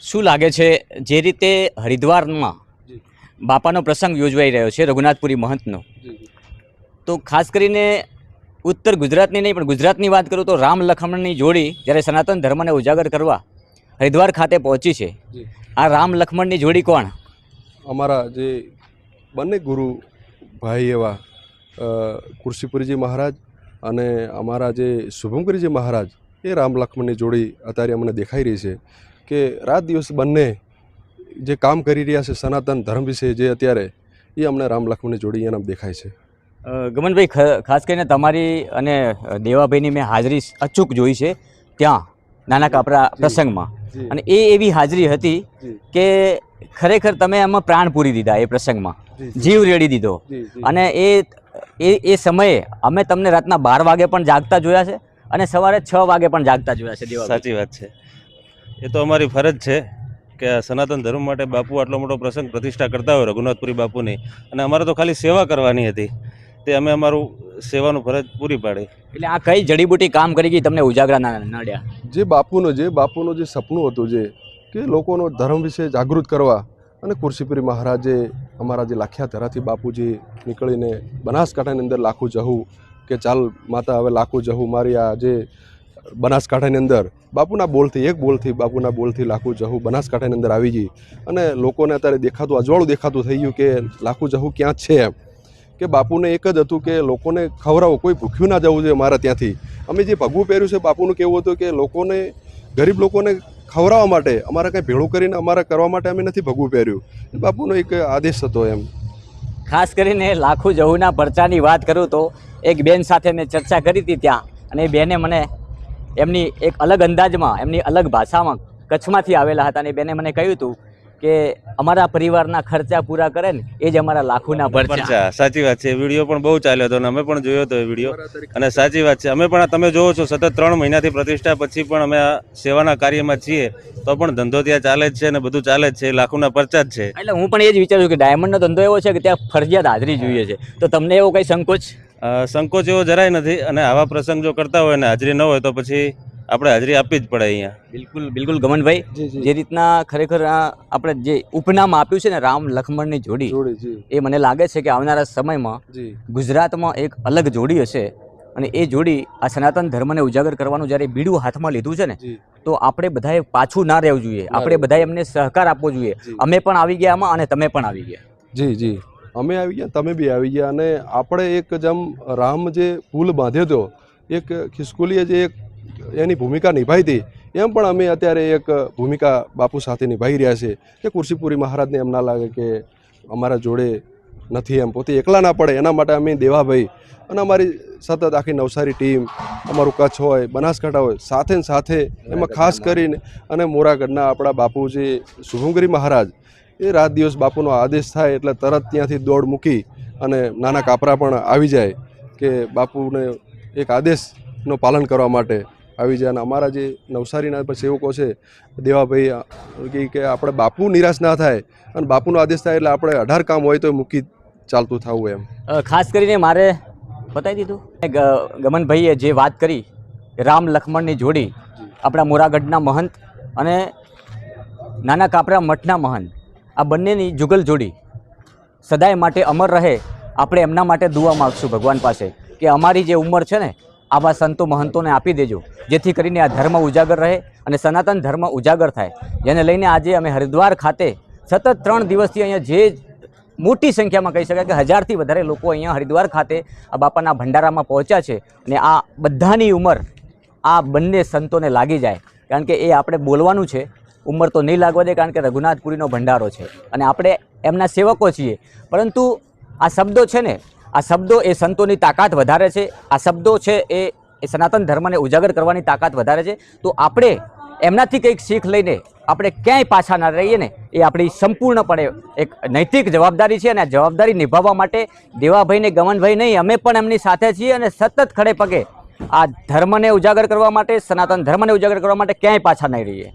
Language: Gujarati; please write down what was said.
શું લાગે છે જે રીતે હરિદ્વારમાં બાપાનો પ્રસંગ યોજવાઈ રહ્યો છે રઘુનાથપુરી મહંતનો, તો ખાસ કરીને ઉત્તર ગુજરાતની નહીં પણ ગુજરાતની વાત કરું તો રામ લક્ષ્મણની જોડી જ્યારે સનાતન ધર્મને ઉજાગર કરવા હરિદ્વાર ખાતે પહોંચી છે, આ રામ લક્ષ્મણની જોડી કોણ? અમારા જે બંને ગુરુ ભાઈ એવા કુર્સીપુરીજી મહારાજ અને અમારા જે શુભમકરીજી મહારાજ, એ રામ લક્ષ્મણની જોડી અત્યારે અમને દેખાઈ રહી છે કે રાત દિવસ બંને જે કામ કરી રહ્યા છે સનાતન ધર્મ વિશે, જે અત્યારે એ અમને રામ લક્ષ્મણની જોડી એના દેખાય છે. ગમનભાઈ, ખાસ કરીને તમારી અને દેવાભાઈની મેં હાજરી અચૂક જોઈ છે ત્યાં નાના કાપરા પ્રસંગમાં, અને એ એવી હાજરી હતી કે ખરેખર તમે એમાં પ્રાણ પૂરી દીધા, એ પ્રસંગમાં જીવ રેડી દીધો. અને એ સમયે અમે તમને રાતના 12 વાગે પણ જાગતા જોયા છે અને સવારે 6 વાગે પણ જાગતા જોયા છે. સાચી વાત છે, એ તો અમારી ફરજ છે કે સનાતન ધર્મ માટે બાપુ આટલો મોટો પ્રસંગ પ્રતિષ્ઠા કરતા હોય રઘુનાથપુરી બાપુની, અને અમારે તો ખાલી સેવા કરવાની હતી, તે અમે અમારું સેવાનું ફરજ પૂરી પાડી. એટલે આ કઈ જડીબુટી કામ કરી ગઈ તમને ઉજાગરા નડ્યા? જે બાપુનું જે સપનું હતું, જે કે લોકોનો ધર્મ વિશે જાગૃત કરવા, અને કુર્સીપુરી મહારાજે અમારા જે લાખિયા ધરાથી બાપુજી નીકળીને બનાસકાંઠાની અંદર લાખું જહું કે ચાલ માતા હવે લાખું જહું મારી આ જે બનાસકાંઠાની અંદર બાપુના બોલથી, એક બોલથી, બાપુના બોલથી લાખું જહું બનાસકાંઠાની અંદર આવી ગઈ, અને લોકોને અત્યારે દેખાતું, અજવાળું દેખાતું થઈ ગયું કે લાખું જહું ક્યાં છે એમ. કે બાપુને એક જ હતું કે લોકોને ખવડાવો, કોઈ ભૂખ્યું ના જવું જોઈએ મારા ત્યાંથી. અમે જે ભગવું પહેર્યું છે બાપુનું કેવું હતું કે લોકોને, ગરીબ લોકોને ખવડાવવા માટે, અમારે કંઈ ભેળું કરીને અમારે કરવા માટે અમે નથી ભગવું પહેર્યું. બાપુનો એક આદેશ હતો એમ. ખાસ કરીને લાખું જહુના પરચાની વાત કરું તો એક બેન સાથે મેં ચર્ચા કરી હતી ત્યાં, અને એ બેને મને એમની એક અલગ અંદાજમાં, એમની અલગ ભાષામાં, કચ્છમાંથી આવેલા હતા, અને બેને મને કહ્યું હતું કે અમારા પરિવારના ખર્ચા પૂરા કરે ને એ જ અમારા લાખોના પરચા. સાચી વાત છે, વિડીયો પણ બહુ ચાલ્યો હતો અને અમે પણ જોયો હતો એ વિડીયો, અને સાચી વાત છે, અમે પણ તમે જોવો છો સતત 3 મહિનાથી પ્રતિષ્ઠા પછી પણ અમે આ સેવાના કાર્યમાં છીએ, તો પણ ધંધો ત્યાં ચાલે જ છે અને બધું ચાલે જ છે, લાખોના પરચા જ છે. એટલે હું પણ એ જ વિચારું છું કે ડાયમંડનો ધંધો એવો છે કે ત્યાં ફરજિયાત હાજરી જોઈએ છે, તો તમને એવો કંઈ સંકોચ એવો જરાય નથી, અને આવા પ્રસંગ જો કરતા હોય ને હાજરી ન હોય તો પછી આપણે હાજરી આપવી જ પડે અહીંયા. બિલકુલ ગમનભાઈ, જે રીતના ખરેખર આપણે જે ઉપનામ આપ્યું છે ને રામ લક્ષ્મણની જોડી, એ મને લાગે છે કે આવનારા સમયમાં ગુજરાતમાં એક અલગ જોડી હશે, અને એ જોડી આ સનાતન ધર્મને ઉજાગર કરવાનું જ્યારે બીડું હાથમાં લીધું છે ને, તો આપણે બધાએ પાછું ના રહેવું જોઈએ, આપણે બધાએ એમને સહકાર આપવો જોઈએ. અમે પણ આવી ગયા આમાં, અને તમે પણ આવી ગયા. જી, અમે આવી ગયા, તમે બી આવી ગયા, અને આપણે એક જેમ રામ જે પુલ બાંધ્યો હતો, એક ખિસકોલીએ જે એક એની ભૂમિકા નિભાવી હતી, એમ પણ અમે અત્યારે એક ભૂમિકા બાપુ સાથે નિભાવી રહ્યા છે કે કુર્સીપુરી મહારાજને એમ ના લાગે કે અમારા જોડે નથી, એમ પોતે એકલા ના પડે, એના માટે અમે દેવાભાઈ અને અમારી સતત આખી નવસારી ટીમ, અમારું કચ્છ હોય, બનાસકાંઠા હોય, સાથે ને સાથે એમાં ખાસ કરીને અને મોરાગઢના આપણા બાપુ જે શુભમકરી મહારાજ, એ રાત દિવસ બાપુનો આદેશ થાય એટલે તરત ત્યાંથી દોડ મૂકી અને નાના કાપરા પણ આવી જાય કે બાપુને એક આદેશનું પાલન કરવા માટે આવી જાય. અને અમારા જે નવસારીના સેવકો છે દેવાભાઈ કે આપણે બાપુ નિરાશ ના થાય, અને બાપુનો આદેશ થાય એટલે આપણે 18 કામ હોય તો મૂકી ચાલતું થવું એમ. ખાસ કરીને મારે બતાવી દીધું ગમનભાઈએ જે વાત કરી રામ લક્ષ્મણની જોડી, આપણા મોરાગઢના મહંત અને નાના કાપરા મઠના મહંત, આ બંનેની જુગલ જોડી સદાય માટે અમર રહે. આપણે એમના માટે દુઆ માગશું ભગવાન પાસે કે અમારી જે ઉંમર છે ને, આવા સંતો મહંતોને આપી દેજો, જેથી કરીને આ ધર્મ ઉજાગર રહે અને સનાતન ધર્મ ઉજાગર થાય. જેને લઈને આજે અમે હરિદ્વાર ખાતે સતત 3 દિવસથી અહીંયા જે મોટી સંખ્યામાં કહી શકાય કે 1000થી વધારે લોકો અહીંયા હરિદ્વાર ખાતે આ બાપાના ભંડારામાં પહોંચ્યા છે, અને આ બધાની ઉંમર આ બંને સંતોને લાગી જાય, કારણ કે એ આપણે બોલવાનું છે, ઉંમર તો નહીં લાગવા દે, કારણ કે રઘુનાથપુરીનો ભંડારો છે અને આપણે એમના સેવકો છીએ. પરંતુ આ શબ્દો છે ને, આ શબ્દો એ સંતોની તાકાત વધારે છે, આ શબ્દો છે એ સનાતન ધર્મને ઉજાગર કરવાની તાકાત વધારે છે. તો આપણે એમનાથી કંઈક શીખ લઈને આપણે ક્યાંય પાછા ના રહીએ ને, એ આપણી સંપૂર્ણપણે એક નૈતિક જવાબદારી છે, અને આ જવાબદારી નિભાવવા માટે દેવાભાઈ ને ગમનભાઈ નહીં, અમે પણ એમની સાથે છીએ, અને સતત ખડે પગે આ ધર્મને ઉજાગર કરવા માટે, સનાતન ધર્મને ઉજાગર કરવા માટે ક્યાંય પાછા નહીં રહીએ.